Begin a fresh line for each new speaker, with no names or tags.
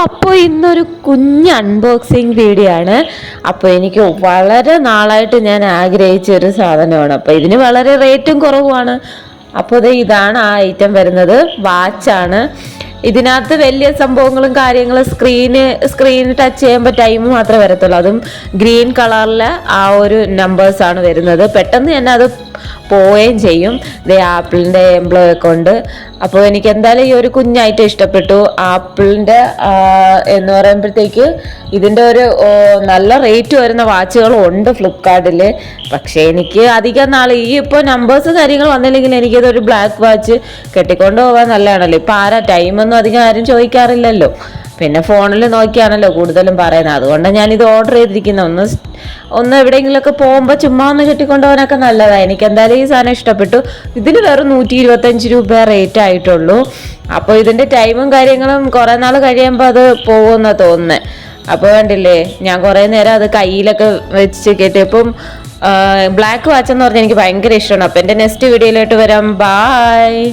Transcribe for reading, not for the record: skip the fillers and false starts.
അപ്പോൾ ഇന്നൊരു കുഞ്ഞ് അൺബോക്സിങ് വീഡിയോ ആണ്. അപ്പോൾ എനിക്ക് വളരെ നാളായിട്ട് ഞാൻ ആഗ്രഹിച്ച ഒരു സാധനമാണ്. അപ്പോൾ ഇതിന് വളരെ റേറ്റും കുറവാണ്. അപ്പോൾ ഇതാണ് ആ ഐറ്റം വരുന്നത്. വാച്ചാണ്. ഇതിനകത്ത് വലിയ സംഭവങ്ങളും കാര്യങ്ങളും സ്ക്രീൻ ടച്ച് ചെയ്യുമ്പോൾ ടൈം മാത്രമേ വരത്തുള്ളൂ. അതും ഗ്രീൻ കളറിലെ ആ ഒരു നമ്പേഴ്സാണ് വരുന്നത്. പെട്ടെന്ന് തന്നെ അത് പോവുകയും ചെയ്യും. ആപ്പിളിൻ്റെ എംബ്ലം ഒക്കെ ഉണ്ട്. അപ്പോൾ എനിക്ക് എന്തായാലും ഈ ഒരു കുഞ്ഞായിട്ട് ഇഷ്ടപ്പെട്ടു. ആപ്പിളിൻ്റെ എന്ന് പറയുമ്പോഴത്തേക്ക് ഇതിൻ്റെ ഒരു നല്ല റേറ്റ് വരുന്ന വാച്ചുകളും ഉണ്ട് ഫ്ലിപ്കാർട്ടിൽ. പക്ഷേ എനിക്ക് അധികം നാൾ ഈ ഇപ്പോൾ നമ്പേഴ്സ് കാര്യങ്ങൾ വന്നില്ലെങ്കിൽ എനിക്കിതൊരു ബ്ലാക്ക് വാച്ച് കെട്ടിക്കൊണ്ട് പോകാൻ നല്ലതാണല്ലോ. ഇപ്പോൾ ആരാ ടൈമൊന്നും അധികം ആരും ചോദിക്കാറില്ലല്ലോ. പിന്നെ ഫോണിൽ നോക്കിയാണല്ലോ കൂടുതലും പറയുന്നത്. അതുകൊണ്ടാണ് ഞാനിത് ഓർഡർ ചെയ്തിരിക്കുന്നത്. ഒന്ന് എവിടെയെങ്കിലുമൊക്കെ പോകുമ്പോൾ ചുമ്മാ ഒന്ന് കെട്ടിക്കൊണ്ട് പോകാനൊക്കെ നല്ലതാണ്. എനിക്ക് എന്തായാലും ഈ സാധനം ഇഷ്ടപ്പെട്ടു. ഇതിന് വെറും 125 രൂപ റേറ്റ് ആയിട്ടുള്ളൂ. അപ്പോൾ ഇതിൻ്റെ ടൈമും കാര്യങ്ങളും കുറേ നാൾ കഴിയുമ്പോൾ അത് പോകുമെന്നാണ് തോന്നുന്നത്. അപ്പോൾ വേണ്ടില്ലേ, ഞാൻ കുറേ നേരം അത് കയ്യിലൊക്കെ വെച്ച് കെട്ടിയപ്പം ബ്ലാക്ക് വാച്ച് എന്ന് പറഞ്ഞാൽ എനിക്ക് ഭയങ്കര ഇഷ്ടമാണ്. അപ്പോൾ എൻ്റെ നെക്സ്റ്റ് വീഡിയോയിലോട്ട് വരാം. ബായ്.